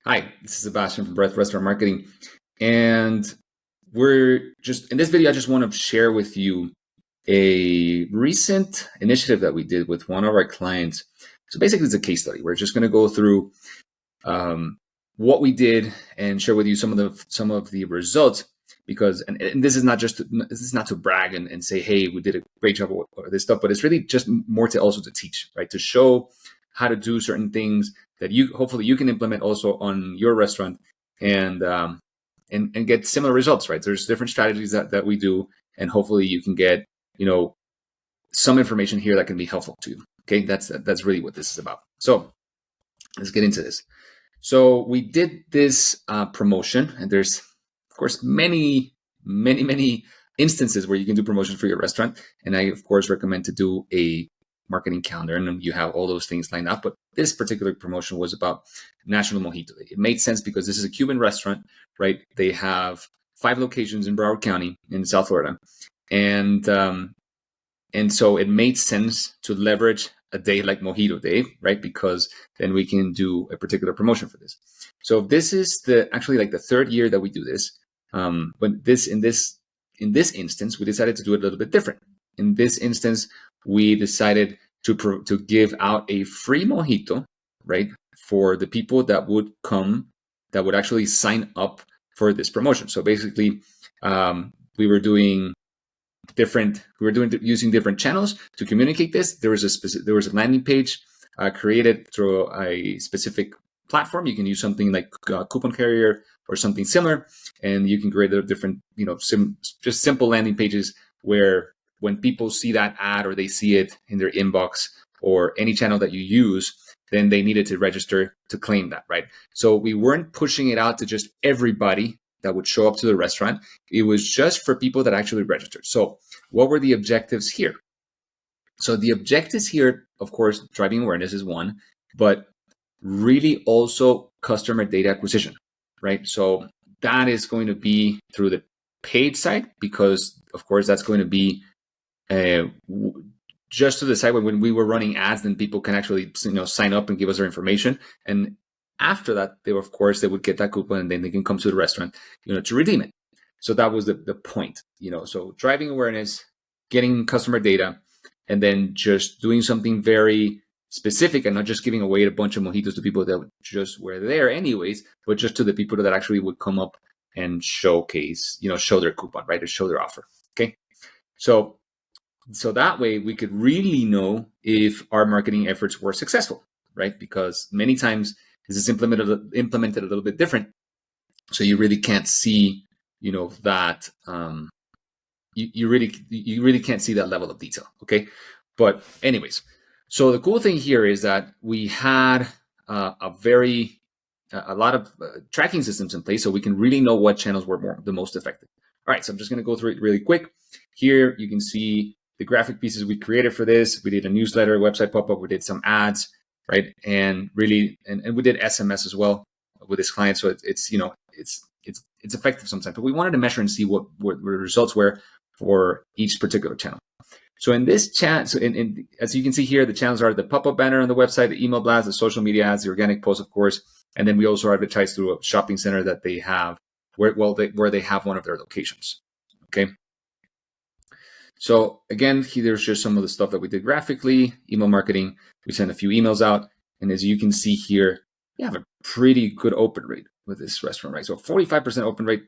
Hi, this is Sebastian from Breath Restaurant Marketing. And we're just in this video, I just want to share with you a recent initiative that we did with one of our clients. So basically, it's a case study. We're just going to go through what we did and share with you some of the results. Because and this is not to brag and say, hey, we did a great job or this stuff, but it's really just more to also to teach, right? To show how to do certain things that you hopefully you can implement also on your restaurant and get similar results, right? There's different strategies that we do, and hopefully you can get some information here that can be helpful to you. Okay, that's really what this is about. So let's get into this. So we did this promotion, and there's of course many instances where you can do promotions for your restaurant, and I of course recommend to do a marketing calendar, and you have all those things lined up. But this particular promotion was about National Mojito. It made sense because this is a Cuban restaurant, right? They have 5 locations in Broward County in South Florida, and so it made sense to leverage a day like Mojito Day, right? Because then we can do a particular promotion for this. So this is actually like the 3rd year that we do this. But in this instance, we decided to do it a little bit different. In this instance, we decided to give out a free mojito, right, for the people that would actually sign up for this promotion. So basically, we were using different channels to communicate this. There was a landing page created through a specific platform. You can use something like Coupon Carrier or something similar, and you can create a different, just simple landing pages where when people see that ad or they see it in their inbox or any channel that you use, then they needed to register to claim that, right? So we weren't pushing it out to just everybody that would show up to the restaurant. It was just for people that actually registered. So what were the objectives here? So the objectives here, of course, driving awareness is one, but really also customer data acquisition, right? So that is going to be through the paid side, because of course that's going to be just to the side when we were running ads, then people can actually sign up and give us their information, and after that they would get that coupon, and then they can come to the restaurant to redeem it. So that was the point, so driving awareness, getting customer data, and then just doing something very specific and not just giving away a bunch of mojitos to people that just were there anyways, but just to the people that actually would come up and showcase, show their coupon, right, or show their offer. Okay. So that way we could really know if our marketing efforts were successful, right? Because many times this is implemented a little bit different. So you really can't see, that you really can't see that level of detail. Okay. But anyways, so the cool thing here is that we had a lot of tracking systems in place, so we can really know what channels were the most effective. All right, so I'm just going to go through it really quick. Here you can see the graphic pieces we created for this. We did a newsletter, website pop-up, we did some ads, right? And really, and we did SMS as well with this client. So it's effective sometimes, but we wanted to measure and see what the results were for each particular channel. So in this chat, as you can see here, the channels are the pop-up banner on the website, the email blast, the social media ads, the organic posts, of course, and then we also advertise through a shopping center that they have where they have one of their locations. Okay. So again, there's just some of the stuff that we did graphically. Email marketing, we sent a few emails out, and as you can see here, we have a pretty good open rate with this restaurant, right? So 45% open rate,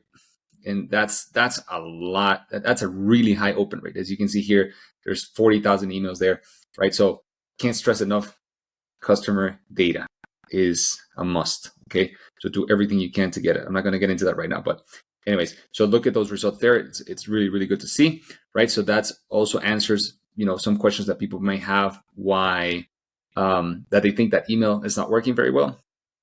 and that's a lot. That's a really high open rate. As you can see here, there's 40,000 emails there, right? So can't stress enough, customer data is a must. Okay, so do everything you can to get it. I'm not going to get into that right now, but anyways, so look at those results there. It's really, really good to see, right? So that's also answers, some questions that people may have, why that they think that email is not working very well.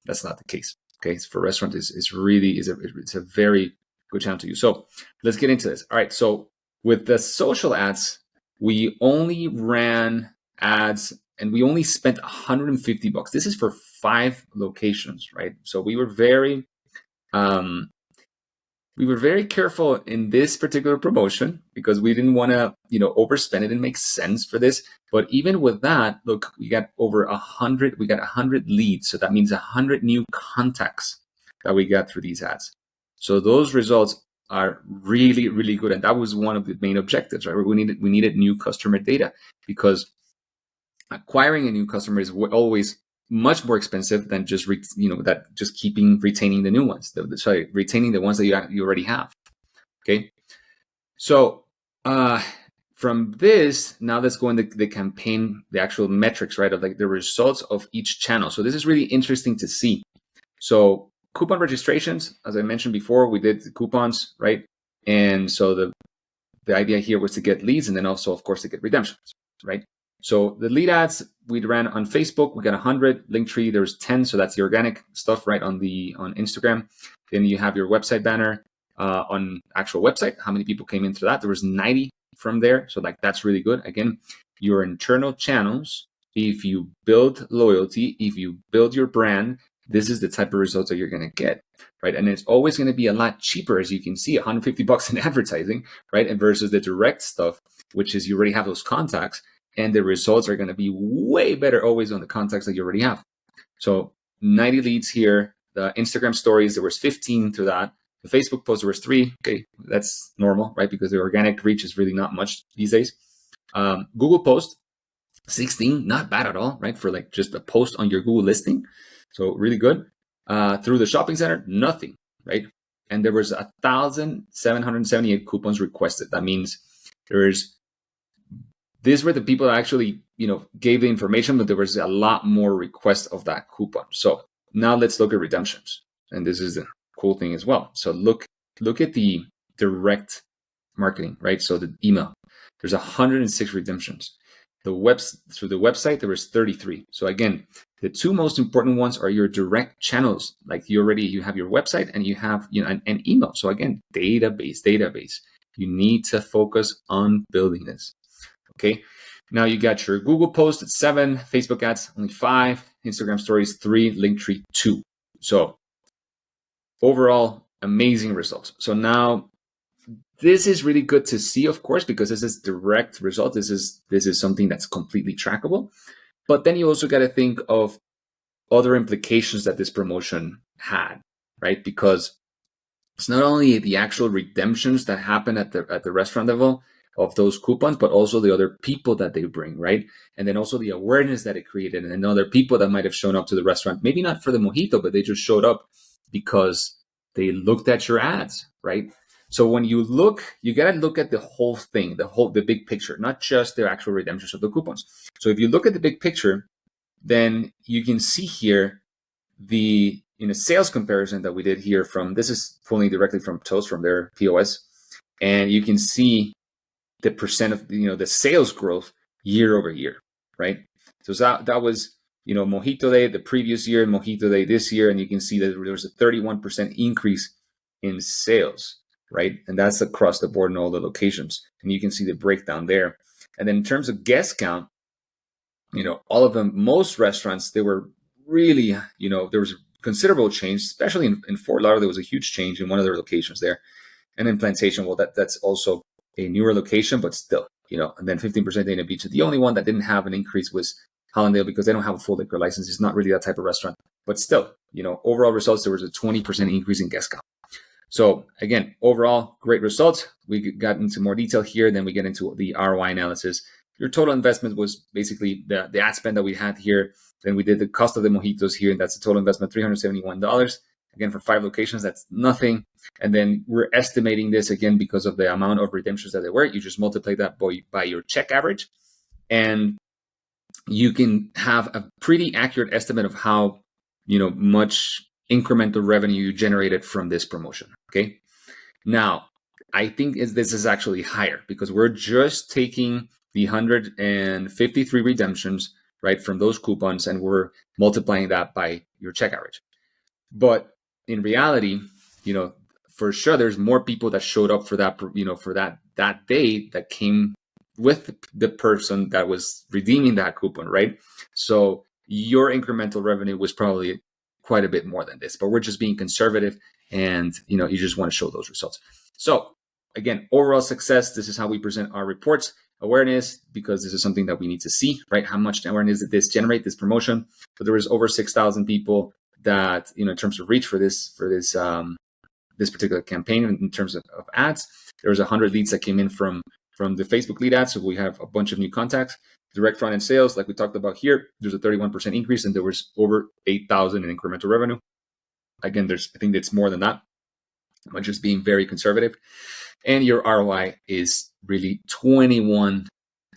That's not the case. Okay, for restaurants, it's a very good channel to use. So let's get into this. All right, so with the social ads, we only ran ads and we only spent $150. This is for 5 locations, right? So we were very careful in this particular promotion because we didn't want to, overspend. It didn't make sense for this. But even with that, look, we got over 100. We got 100 leads. So that means 100 new contacts that we got through these ads. So those results are really, really good. And that was one of the main objectives, right? We needed new customer data, because acquiring a new customer is always much more expensive than just retaining the new ones. Retaining the ones that you already have. Okay, so from this, now let's go into the campaign, the actual metrics, right, of like the results of each channel. So this is really interesting to see. So coupon registrations, as I mentioned before, we did the coupons, right? And so the idea here was to get leads, and then also, of course, to get redemptions, right? So the lead ads we ran on Facebook, we got 100. Linktree, there's 10, so that's the organic stuff, right, on Instagram. Then you have your website banner on actual website. How many people came into that? There was 90 from there, so like that's really good. Again, your internal channels, if you build loyalty, if you build your brand, this is the type of results that you're going to get, right? And it's always going to be a lot cheaper, as you can see, $150 in advertising, right? And versus the direct stuff, which is you already have those contacts, and the results are going to be way better always on the contacts that you already have. So 90 leads here. The Instagram stories, there was 15 to that. The Facebook post, there was 3. Okay, that's normal, right? Because the organic reach is really not much these days. Google post, 16, not bad at all, right? For like just a post on your Google listing. So really good. Through the shopping center, nothing, right? And there was 1,778 coupons requested. That means these were the people that actually, gave the information, but there was a lot more requests of that coupon. So now let's look at redemptions. And this is the cool thing as well. So look at the direct marketing, right? So the email, there's 106 redemptions. Through the website, there was 33. So again, the two most important ones are your direct channels. Like you have your website and you have an email. So again, database. You need to focus on building this. Okay. Now you got your Google post at 7, Facebook ads only 5, Instagram stories 3, Linktree 2. So overall, amazing results. So now this is really good to see, of course, because this is direct result. This is something that's completely trackable. But then you also got to think of other implications that this promotion had, right? Because it's not only the actual redemptions that happen at the restaurant level of those coupons, but also the other people that they bring, right? And then also the awareness that it created, and then other people that might have shown up to the restaurant, maybe not for the mojito, but they just showed up because they looked at your ads, right? So when you look, you got to look at the whole thing, the big picture, not just the actual redemptions of the coupons. So if you look at the big picture, then you can see here the sales comparison that we did here this is pulling directly from Toast, from their POS. And you can see the percent of, the sales growth year over year, right? So that was, Mojito Day the previous year, Mojito Day this year. And you can see that there was a 31% increase in sales, right? And that's across the board in all the locations. And you can see the breakdown there. And then in terms of guest count, all of them, most restaurants, they were really, there was a considerable change, especially in Fort Lauderdale. There was a huge change in one of their locations there. And in Plantation, well, that's also a newer location, but still, and then 15% Dana Beach. The only one that didn't have an increase was Hollandale, because they don't have a full liquor license. It's not really that type of restaurant, but still, overall results, there was a 20% increase in guest count. So again, overall, great results. We got into more detail here. Then we get into the ROI analysis. Your total investment was basically the ad spend that we had here. Then we did the cost of the mojitos here, and that's a total investment, $371. Again, for 5 locations, that's nothing. And then we're estimating this again because of the amount of redemptions that there were. You just multiply that by your check average, and you can have a pretty accurate estimate of how much incremental revenue you generated from this promotion. Okay. Now, I think this is actually higher because we're just taking the 153 redemptions, right, from those coupons, and we're multiplying that by your check average. But in reality, for sure, there's more people that showed up for that, for that day that came with the person that was redeeming that coupon, right? So your incremental revenue was probably quite a bit more than this, but we're just being conservative, and you just want to show those results. So again, overall success. This is how we present our reports. Awareness, because this is something that we need to see, right? How much awareness did this generate, this promotion? So there was over 6,000 people that, in terms of reach for this this particular campaign in terms of ads, there was 100 leads that came in from the Facebook lead ads. So we have a bunch of new contacts. Direct front end sales, like we talked about here, there's a 31% increase, and there was over 8,000 in incremental revenue. Again, I think it's more than that. I'm just being very conservative. And your ROI is really 21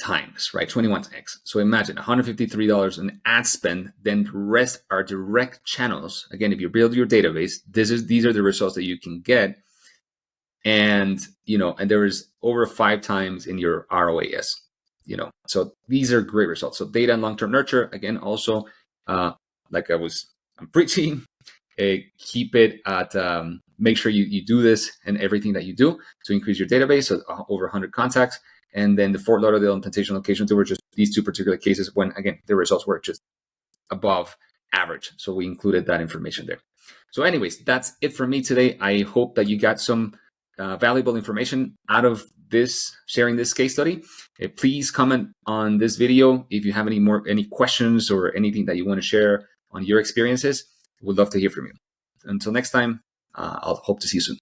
times, right? 21x. So imagine $153 in ad spend, then the rest are direct channels. Again, if you build your database, these are the results that you can get. And, and there is over 5 times in your ROAS, so these are great results. So data and long-term nurture, again, also, like I'm preaching, keep it at, make sure you do this in everything that you do to increase your database. So over 100 contacts. And then the Fort Lauderdale and Plantation locations, there were just these 2 particular cases when, again, the results were just above average. So we included that information there. So anyways, that's it for me today. I hope that you got some valuable information out of sharing this case study. Please comment on this video if you have any questions or anything that you want to share on your experiences. We'd love to hear from you. Until next time, I'll hope to see you soon.